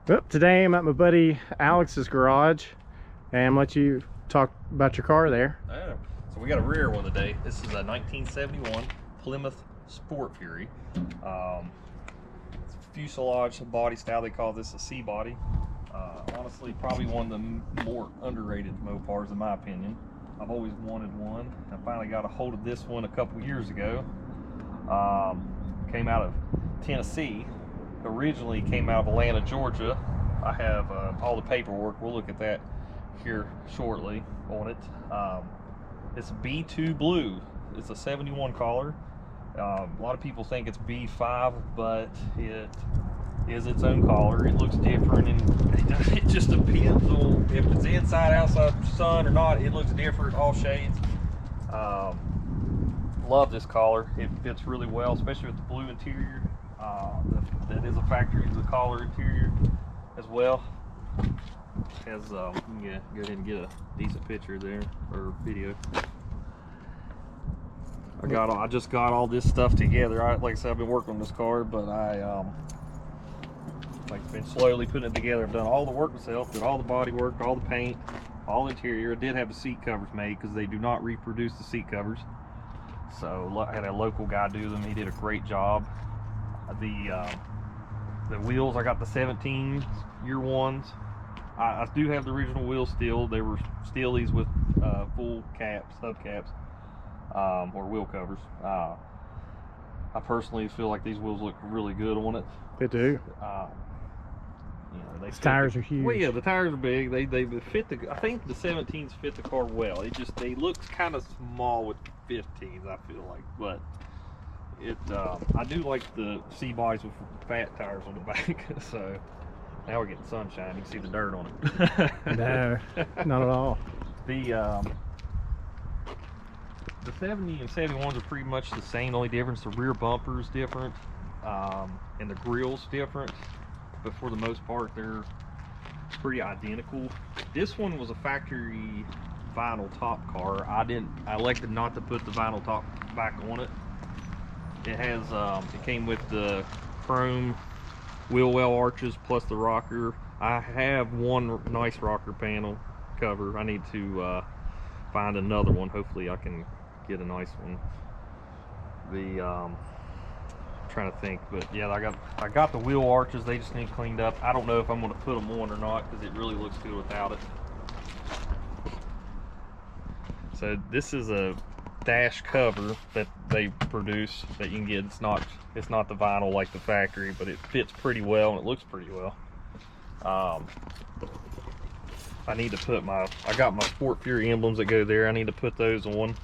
Well, today I'm at my buddy Alex's garage, and I'm let you talk about your car there. Oh, so we got a rare one today. This is a 1971 Plymouth Sport Fury. It's fuselage body style. They call this a C body. Honestly, probably one of the more underrated Mopars in my opinion. I've always wanted one. I finally got a hold of this one a couple years ago. Came out of Tennessee. Originally came out of Atlanta, Georgia. I have all the paperwork. We'll look at that here shortly on it. It's B2 blue. It's a 71 color. A lot of people think it's B5, but it is its own color. It looks different, and it just depends on if it's inside, outside, sun or not. It looks different, all shades. Love this color. It fits really well, especially with the blue interior. That is a factory collar interior as well. Has go ahead and get a decent picture there or video. I just got all this stuff together. Like I said, I've been working on this car, but like been slowly putting it together. I've done all the work myself, did all the body work, all the paint, all the interior. I did have the seat covers made because they do not reproduce the seat covers. So I had a local guy do them. He did a great job. The wheels, I got the 17 year ones. I do have the original wheels still. They were steelies with full caps, hubcaps, or wheel covers. I personally feel like these wheels look really good on it. They do. The tires are huge. Well, yeah, the tires are big. They fit the. I think the 17s fit the car well. They look kind of small with 15s. I feel like, but I do like the C bodies with fat tires on the back. So now we're getting sunshine. You can see the dirt on it. No, not at all. The 70 and 71s are pretty much the same. The only difference, the rear bumper is different, and the grill's different. But for the most part, they're pretty identical. This one was a factory vinyl top car. I elected not to put the vinyl top back on it. It has it came with the chrome wheel well arches plus the rocker. I have one nice rocker panel cover. I need to find another one. Hopefully I can get a nice one. I'm trying to think, but yeah, I got the wheel arches. They just need cleaned up. I don't know if I'm going to put them on or not because it really looks good without it. So this is a dash cover that they produce that you can get. It's not the vinyl like the factory, but it fits pretty well and it looks pretty well. I need to put I got my Sport Fury emblems that go there. I need to put those on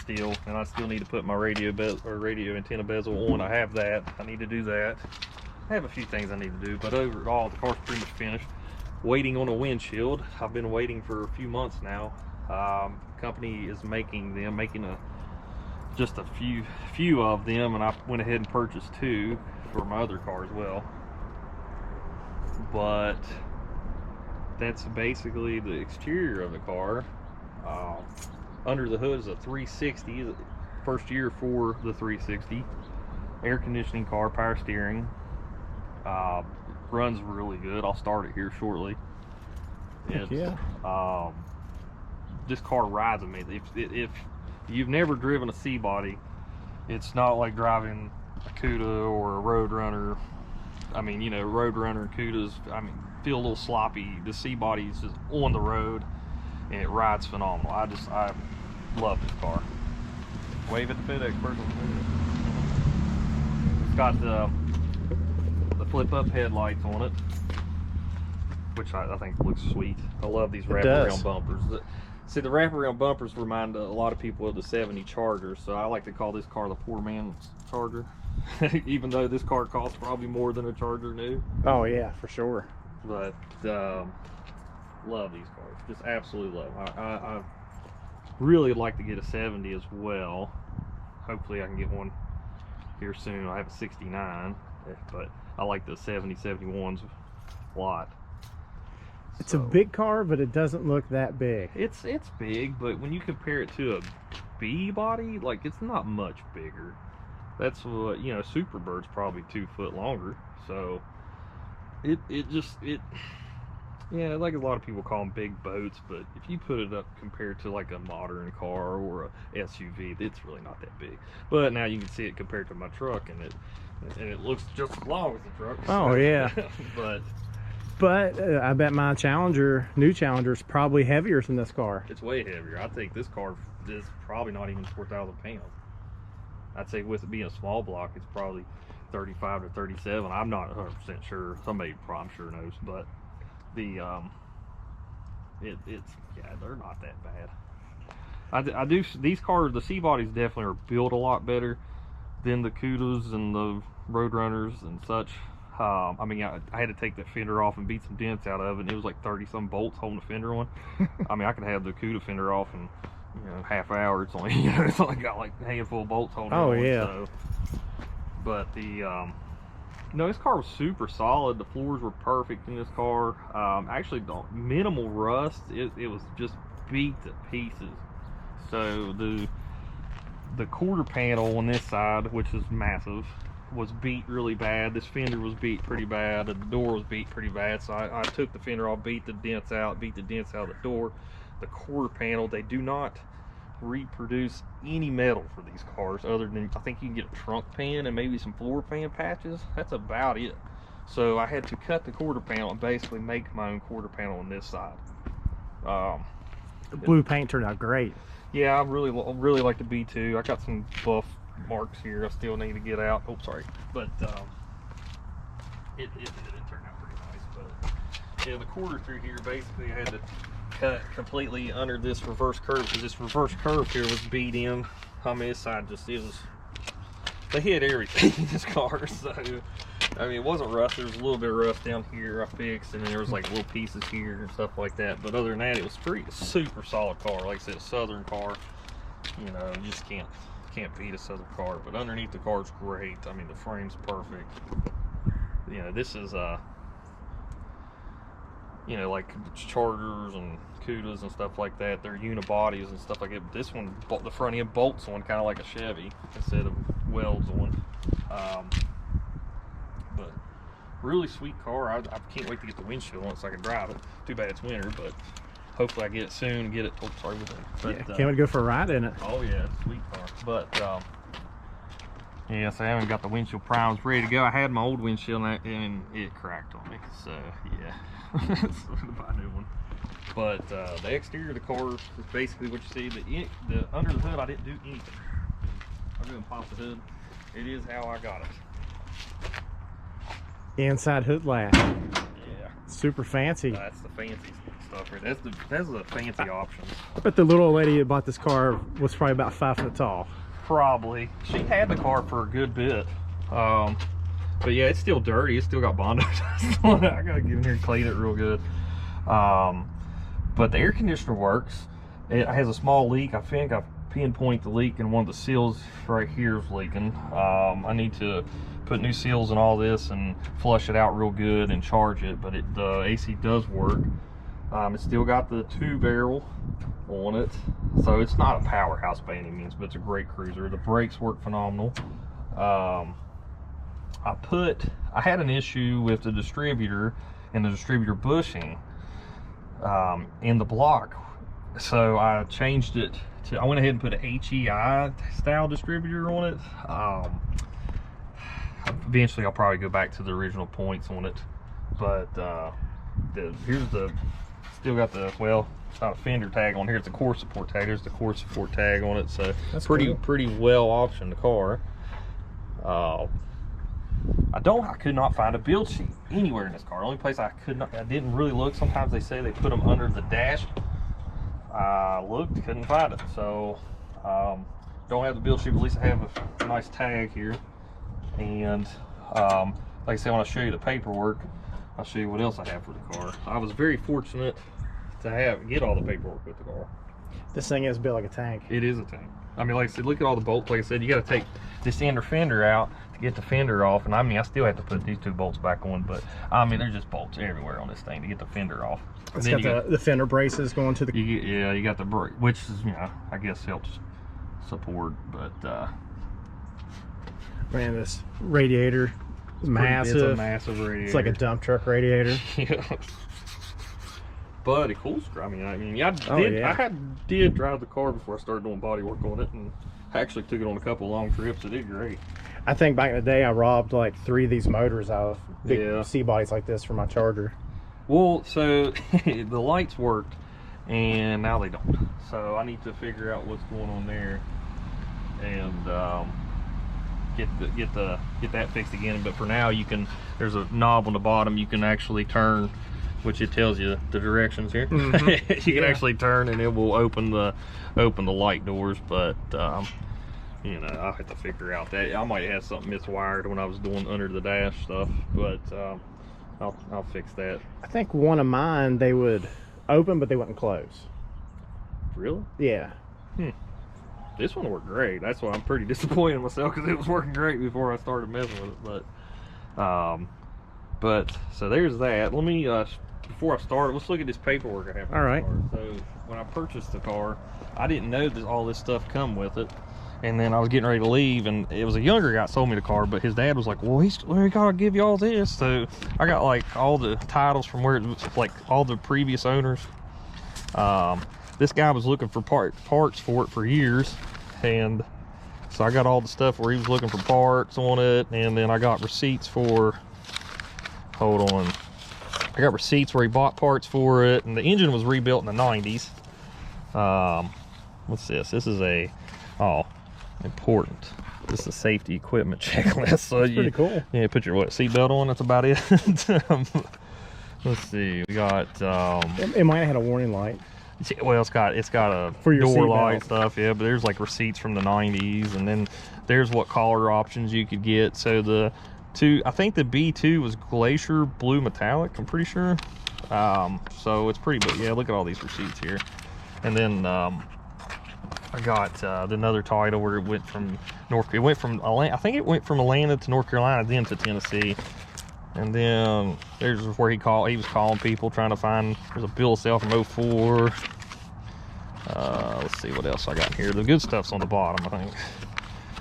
still, and I still need to put my radio antenna bezel on. I have that. I need to do that. I have a few things I need to do, but overall the car's pretty much finished. Waiting on a windshield. I've been waiting for a few months now. Company is making just a few of them, and I went ahead and purchased two for my other car as well. But that's basically the exterior of the car. Under the hood is a 360, first year for the 360. Air conditioning car, power steering. Runs really good. I'll start it here shortly. Yeah. This car rides amazing. If you've never driven a C body, it's not like driving a Cuda or a Roadrunner. I mean, Roadrunner and Cudas, feel a little sloppy. The C body is just on the road and it rides phenomenal. I love this car. Wave at the FedEx person. It's got the flip up headlights on it, which I think looks sweet. I love these wraparound bumpers. See, the wraparound bumpers remind a lot of people of the 70 Charger, so I like to call this car the poor man's Charger. Even though this car costs probably more than a Charger new. Oh yeah, for sure. But love these cars, just absolutely love them. I really like to get a 70 as well. Hopefully I can get one here soon. I have a 69, but I like the 70, 71s a lot. It's a big car, but it doesn't look that big. It's big, but when you compare it to a B body, like, it's not much bigger. That's what, Superbird's probably 2 foot longer. So Yeah, like a lot of people call them big boats, but if you put it up compared to like a modern car or a SUV, it's really not that big. But now you can see it compared to my truck, and it looks just as long as the truck. Oh yeah. But I bet my new Challenger is probably heavier than this car. it's way heavier. I think this car is probably not even 4,000 pounds. I'd say with it being a small block, it's probably 35 to 37. I'm not 100% sure. Somebody I'm sure knows, but the it's yeah, they're not that bad. I do these cars, the C bodies definitely are built a lot better than the Cudas and the Roadrunners and such. I mean, I had to take that fender off and beat some dents out of it, and it was like 30 some bolts holding the fender on. I mean, I could have the Cuda fender off in half hour. It's only it's only got like a handful of bolts holding it on. Yeah. So. But the this car was super solid. The floors were perfect in this car. Actually, minimal rust. It was just beat to pieces. So the quarter panel on this side, which is massive, was beat really bad. This fender was beat pretty bad, and the door was beat pretty bad. So I took the fender off, beat the dents out of the door. The quarter panel, they do not reproduce any metal for these cars other than I think you can get a trunk pan and maybe some floor pan patches. That's about it. So I had to cut the quarter panel and basically make my own quarter panel on this side. The blue paint turned out great. Yeah, I really like the B2. I got some buff marks here I still need to get out. Oh, sorry, but it turned out pretty nice. But yeah, the quarter through here, basically I had to cut completely under this reverse curve, because this reverse curve here was beat in. I mean, this side they hit everything in this car. So I mean, it wasn't rust. There was a little bit of rust down here I fixed, and then there was like little pieces here and stuff like that. But other than that, it was super solid car. Like I said, a Southern car. You just can't beat a Southern car. But underneath the car is great. I mean, the frame's perfect. This is like Chargers and Cudas and stuff like that, they're unibodies and stuff like that. But this one, the front end bolts on kind of like a Chevy instead of welds on. But really sweet car. I can't wait to get the windshield on so I can drive it. Too bad it's winter, but hopefully I get it soon and get it. Oh, sorry. But, yeah, can't wait to go for a ride in it. Oh yeah, it's a sweet car. But yes, I haven't got the windshield primes ready to go. I had my old windshield and it cracked on me. So yeah. So buy a new one. But the exterior of the car is basically what you see. The under the hood, I didn't do anything. I didn't pop the hood. It is how I got it. The inside hood latch. Yeah. Super fancy. That's the fancy stuff right there. That's the fancy options. I bet the little lady that bought this car was probably about 5 foot tall. Probably. She had the car for a good bit. But yeah, it's still dirty. It's still got Bondo dust on it. I gotta get in here and clean it real good. But the air conditioner works. It has a small leak. I think I pinpoint the leak, and one of the seals right here is leaking. I need to put new seals in all this and flush it out real good and charge it. But the AC does work. It's still got the 2-barrel on it, so it's not a powerhouse by any means, but it's a great cruiser. The brakes work phenomenal. I had an issue with the distributor and the distributor bushing in the block, so I changed it to, I went ahead and put an HEI style distributor on it. Eventually I'll probably go back to the original points on it, but still got the, well, it's not a fender tag on here, it's a core support tag. There's the core support tag on it, so that's pretty well optioned the car. I could not find a build sheet anywhere in this car. The only place I didn't really look. Sometimes they say they put them under the dash. I looked, couldn't find it. So don't have the build sheet, but at least I have a nice tag here. And like I said, when I show you the paperwork, I'll show you what else I have for the car. I was very fortunate to get all the paperwork with the car. This thing is built like a tank. It is a tank. I mean, like I said, look at all the bolts. Like I said, you got to take this inner fender out to get the fender off. And I mean, I still have to put these 2 bolts back on, but I mean, there's just bolts everywhere on this thing to get the fender off. It's got the fender braces going to the... Yeah, you got the brake, which is, I guess helps support, but... Man, this radiator massive. It's a massive radiator. It's like a dump truck radiator. Yeah. But a cool screw. I did drive the car before I started doing body work on it, and I actually took it on a couple long trips. It did great. I think back in the day I robbed like 3 of these motors out of big C bodies like this for my Charger. Well, so the lights worked, and now they don't. So I need to figure out what's going on there, and get that fixed again. But for now, there's a knob on the bottom you can actually turn, which it tells you the directions here. You can actually turn, and it will open the light doors. But you know, I'll have to figure out that I might have something miswired when I was doing under the dash stuff, but I'll fix that. I think one of mine, they would open but they wouldn't close. Really? Yeah. This one worked great. That's why I'm pretty disappointed in myself, because it was working great before I started messing with it. But so there's that. Let me before I start, let's look at this paperwork I have. All right. So when I purchased the car, I didn't know that all this stuff come with it. And then I was getting ready to leave, and it was a younger guy sold me the car, but his dad was like, well, we gotta give you all this. So I got like all the titles from where it was, like all the previous owners. This guy was looking for parts for it for years, and so I got all the stuff where he was looking for parts on it, and then I got receipts for, hold on, I got receipts where he bought parts for it, and the engine was rebuilt in the 90s. What's this? This is important. This is a safety equipment checklist. So that's pretty cool. Yeah, put your seatbelt on. That's about it. Let's see. We got. It might have had a warning light. Well, it's got a for your door light stuff. Yeah, but there's like receipts from the 90s, and then there's what color options you could get. So I think the B2 was Glacier Blue Metallic. I'm pretty sure. So it's pretty. But yeah, look at all these receipts here, and then. I got another title where it went from I think it went from Atlanta to North Carolina, then to Tennessee. And then there's where he was calling people trying to find, there's a bill of sale from 04. Let's see what else I got here. The good stuff's on the bottom, I think.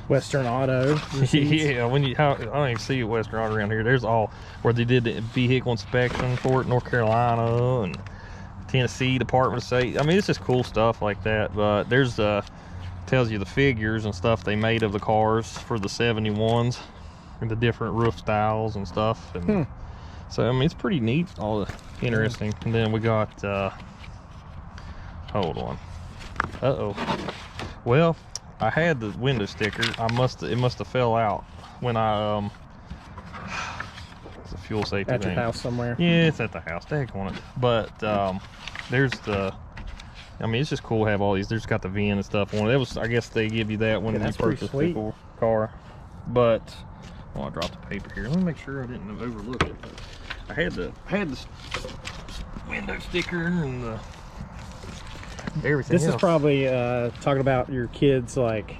Western Auto. Yeah, I don't even see Western Auto around here. There's all where they did the vehicle inspection for it, North Carolina and Tennessee Department of Safety. I mean, it's just cool stuff like that. But there's tells you the figures and stuff they made of the cars for the 71s and the different roof styles and stuff. And so I mean, it's pretty neat, all the interesting. And then we got hold on. Well, I had the window sticker. It must have fell out when I it's a fuel safety at thing. your house somewhere. Yeah, it's at the house. Dang on it. But there's I mean, it's just cool to have all these. There's got the VIN and stuff on it. I guess they give you that when you purchase the car. But I dropped the paper here. Let me make sure I didn't overlook it. I had the window sticker and the everything. This is probably talking about your kids, like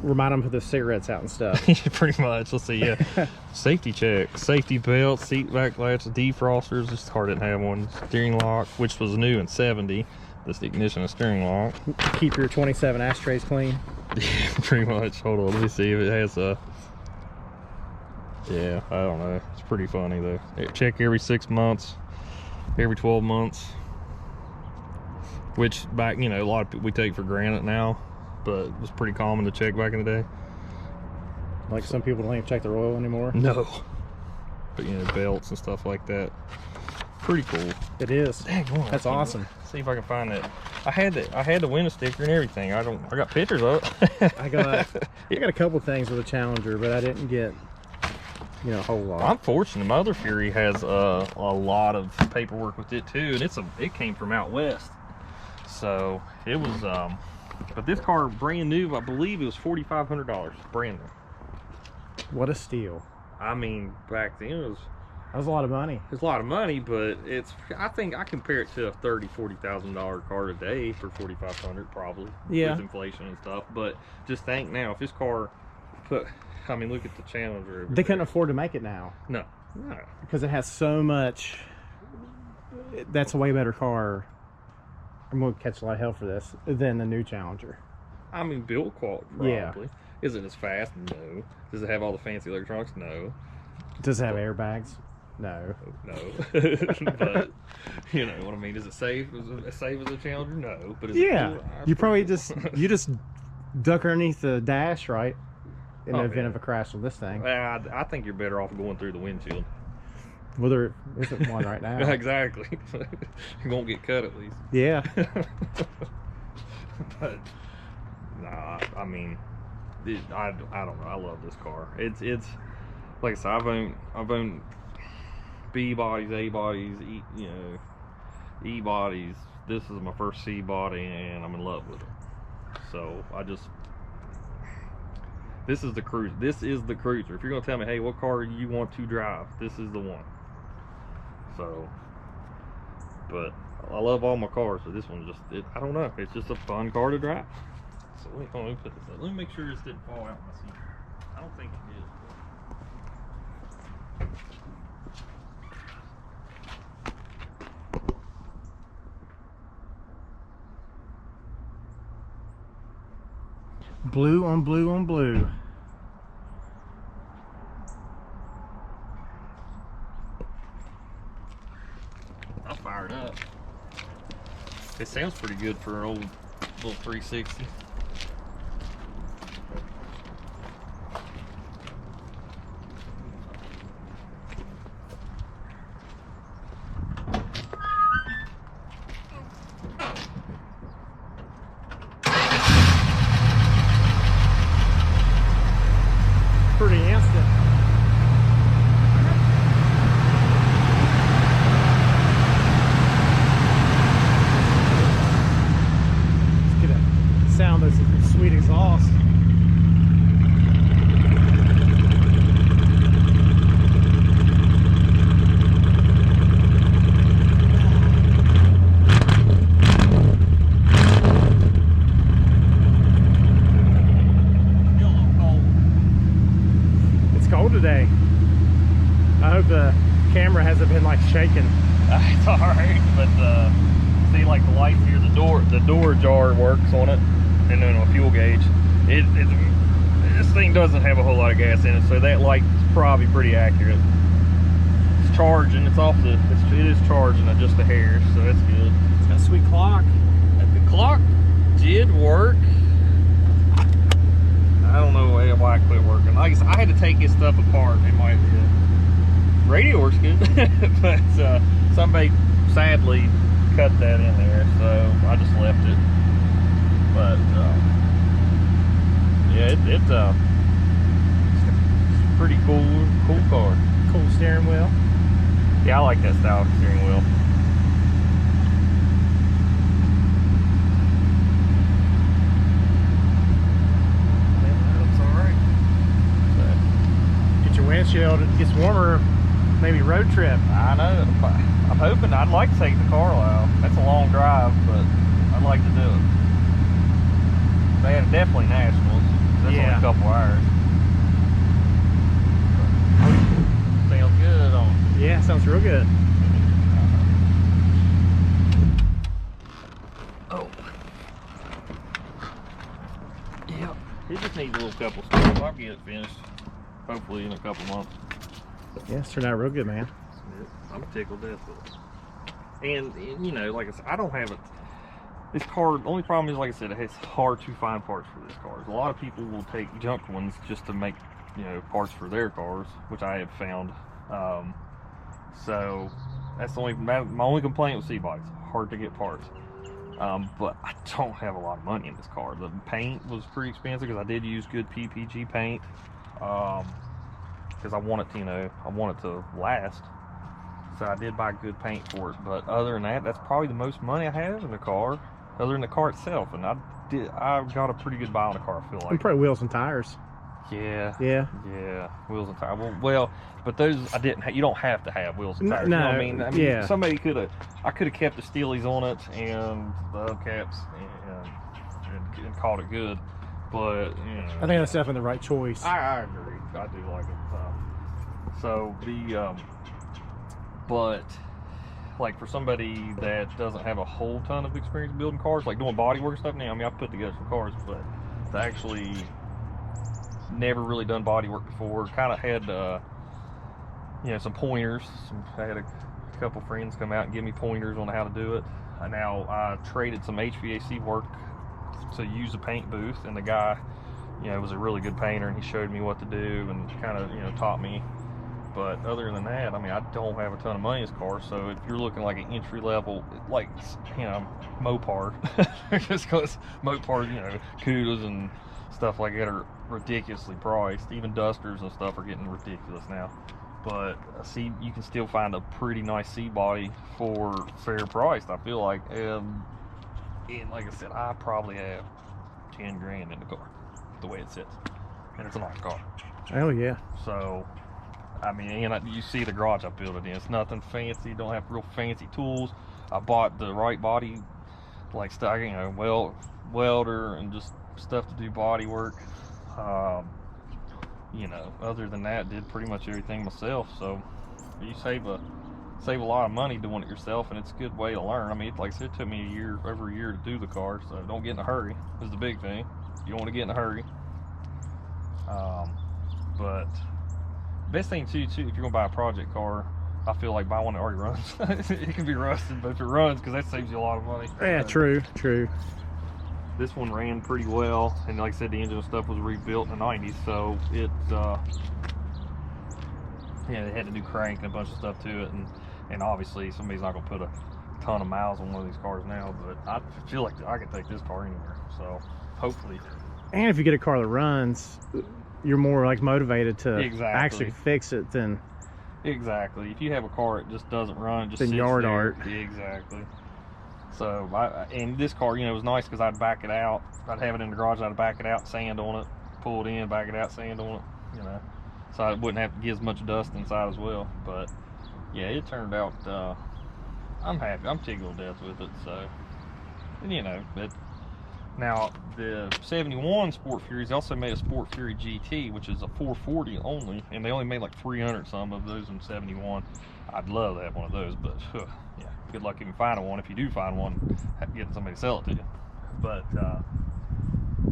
remind them to put the cigarettes out and stuff. Pretty much. Let's see. Yeah. Safety check, safety belt, seat back latches, defrosters. This car didn't have one. Steering lock, which was new in 70. This ignition and steering lock. Keep your 27 ashtrays clean. Yeah, pretty much. Hold on, let me see if it has a. Yeah, I don't know. It's pretty funny though. Check every 6 months, every 12 months. Which back, a lot of people we take for granted now, but it was pretty common to check back in the day. Like some people don't even check their oil anymore. No. But belts and stuff like that. Pretty cool. It is. Dang, that's awesome. See if I can find that. I had the window sticker and everything. I got pictures of it. I got a couple things with a Challenger, but I didn't get a whole lot. I'm fortunate. My other Fury has a lot of paperwork with it too, and it came from out west. So it was but this car brand new, I believe it was $4,500 brand new. What a steal. I mean, back then that was a lot of money. It's a lot of money, but I think I compare it to a $40,000 car today for $4,500 probably. Yeah. With inflation and stuff. But just think now, if this car look at the Challenger. They couldn't afford to make it now. No. Because it has so much. That's a way better car. I'm going to catch a lot of hell for this than the new Challenger. I mean, build quality, probably. Yeah. Is it as fast? No. Does it have all the fancy electronics? No. Does it have airbags? No. No. But you know what I mean. Is it safe? Is it as safe as a Challenger? No. But is it cool? You probably just duck underneath the dash, right? In the event yeah. of a crash with this thing. I think you're better off going through the windshield. Well, there isn't one right now. Exactly. You won't get cut at least. Yeah. But nah, I mean, I don't know. I love this car. It's like I said, I've owned B bodies, A bodies, E bodies. This is my first C body, and I'm in love with it. So this is the cruiser. This is the cruiser. If you're gonna tell me, hey, what car you want to drive, this is the one. So, but I love all my cars, so this one I don't know. It's just a fun car to drive. So let me put this up. Let me make sure this didn't fall out in my seat. I don't think it did. Blue on blue on blue. I'll fire it up. It sounds pretty good for an old little 360. Pretty instant. Let's get a sound of some sweet exhaust. Today. I hope the camera hasn't been like shaking. It's alright, but see, like the lights here, the door jar works on it, and then on a fuel gauge. This thing doesn't have a whole lot of gas in it, so that light's probably pretty accurate. It's charging. It is charging at just a hair, so that's good. It's got a sweet clock. The clock did work. I don't know why it quit working. Like I said, I had to take his stuff apart. It might be radio works good, but somebody sadly cut that in there, so I just left it. But yeah, it's a pretty cool car. Cool steering wheel. Yeah, I like that style of steering wheel. Windshield, it gets warmer, maybe road trip. I know. I'm hoping. I'd like to take the Carlisle. That's a long drive, but I'd like to do it. They had definitely nationals. That's only a couple hours. Sounds good on. Yeah, sounds real good. Oh. Yeah. It just needs a little couple steps. I'll get it finished. Hopefully in a couple months. Yeah, it's turned out real good, man. I'm tickled death with it. And you know, like I said, I don't have it. This car, the only problem is, like I said, it's hard to find parts for this car. A lot of people will take junk ones just to make, parts for their cars, which I have found. So that's my only complaint with C-bikes. Hard to get parts. But I don't have a lot of money in this car. The paint was pretty expensive because I did use good PPG paint. Because I want it to last, so I did buy good paint for it. But other than that, that's probably the most money I have in the car, other than the car itself. And I got a pretty good buy on the car, I feel like. And probably wheels and tires. Yeah, wheels and tires. Well, but those I didn't. You don't have to have wheels and tires. No, you know what I mean, yeah. Somebody could have. I could have kept the Steelies on it and the hubcaps and called it good. But I think that's definitely the right choice. I agree. I do like it. But like for somebody that doesn't have a whole ton of experience building cars, like doing body work stuff now, I mean, I've put together some cars, but to actually never really done body work before. Kind of had you know, some pointers. I had a couple friends come out and give me pointers on how to do it. Now I traded some HVAC work to use a paint booth, and the guy, you know, was a really good painter, and he showed me what to do and kind of, you know, taught me. But other than that, I mean, I don't have a ton of money in this car, so if you're looking like an entry level, like, you know, Mopar, just because Mopar, you know, Cudas and stuff like that are ridiculously priced. Even Dusters and stuff are getting ridiculous now. But see, you can still find a pretty nice C body for fair price, I feel like. And like I said, I probably have 10 grand in the car, the way it sits, and it's a nice car. Oh yeah. So, I mean, and you see the garage I built it in. It's nothing fancy. Don't have real fancy tools. I bought the right body, like stuff, you know, welder and just stuff to do body work. You know, other than that, did pretty much everything myself. So you save a lot of money doing it yourself, and it's a good way to learn. I mean, like I said, it took me over a year to do the car, so don't get in a hurry is the big thing. You don't want to get in a hurry. But best thing too, if you're gonna buy a project car, I feel like buy one that already runs. It can be rusted, but if it runs, because that saves you a lot of money. Yeah, true. This one ran pretty well, and like I said, the engine and stuff was rebuilt in the 90s, so it yeah, they had a new crank and a bunch of stuff to it, and obviously somebody's not gonna put a ton of miles on one of these cars now, but I feel like I can take this car anywhere, so hopefully. And if you get a car that runs, you're more like motivated to Exactly. actually fix it than Exactly. If you have a car that just doesn't run, just than sits yard there. art. Exactly. So, and this car, you know, was nice because I'd back it out. I'd have it in the garage, I'd back it out, sand on it, pull it in, back it out, sand on it, you know. So I wouldn't have to get as much dust inside as well. But, yeah, it turned out, I'm happy. I'm tickled to death with it, so, and, you know, but now the 71 Sport Furies also made a Sport Fury GT, which is a 440 only, and they only made like 300 some of those in 71. I'd love to have one of those, but yeah, good luck even finding one. If you do find one, getting somebody to sell it to you. But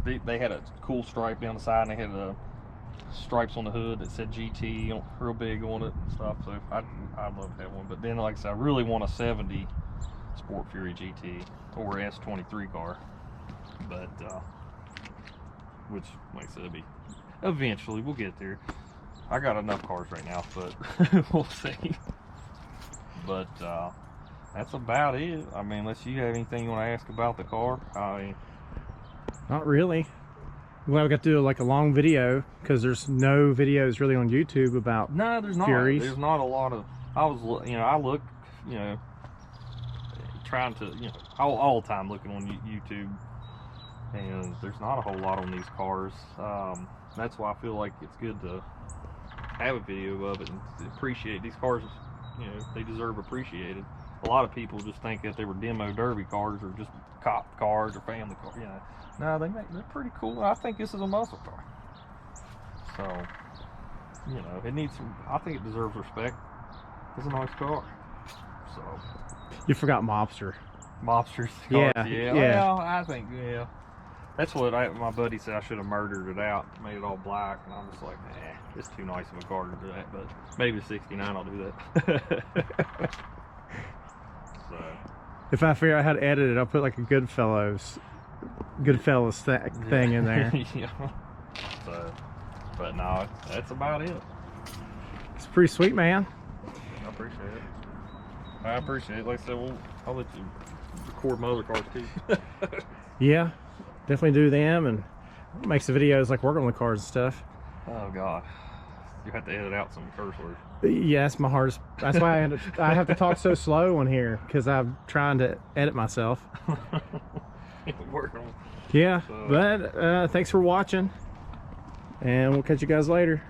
they had a cool stripe down the side, and they had stripes on the hood that said GT real big on it and stuff. So I'd love to have one. But then, like I said, I really want a 70 Sport Fury GT or S23 car. But which, like I said, be eventually we'll get there. I got enough cars right now, but we'll see. But that's about it. I mean, unless you have anything you want to ask about the car. Not really. Well, we got to do like a long video because there's no videos really on YouTube about there's not. Furies. There's not a lot of. I look, you know, trying to, you know, all the time looking on YouTube. And there's not a whole lot on these cars. That's why I feel like it's good to have a video of it and appreciate these cars. You know, they deserve appreciated. A lot of people just think that they were demo derby cars or just cop cars or family cars. You know, no, they're pretty cool. I think this is a muscle car. So, you know, it needs some. I think it deserves respect. It's a nice car. So, You forgot Mobster. Mobsters. Yeah, Cars, yeah. Well, I think, yeah. That's what my buddy said. I should have murdered it out, made it all black, and I'm just like, nah, it's too nice of a car to do that. But maybe 69 I'll do that. So, If I figure out how to edit it, I'll put like a Goodfellas thing in there. Yeah. So, but no, that's about it. It's pretty sweet, man. I appreciate it. I appreciate it. Like I said, I'll let you record my other cars too. Yeah, definitely do them, and makes the videos like working on the cars and stuff. Oh God, you have to edit out some curse words. Yeah, that's my hardest. That's why I have to talk so slow on here, because I'm trying to edit myself. Working on. Yeah, but thanks for watching, and we'll catch you guys later.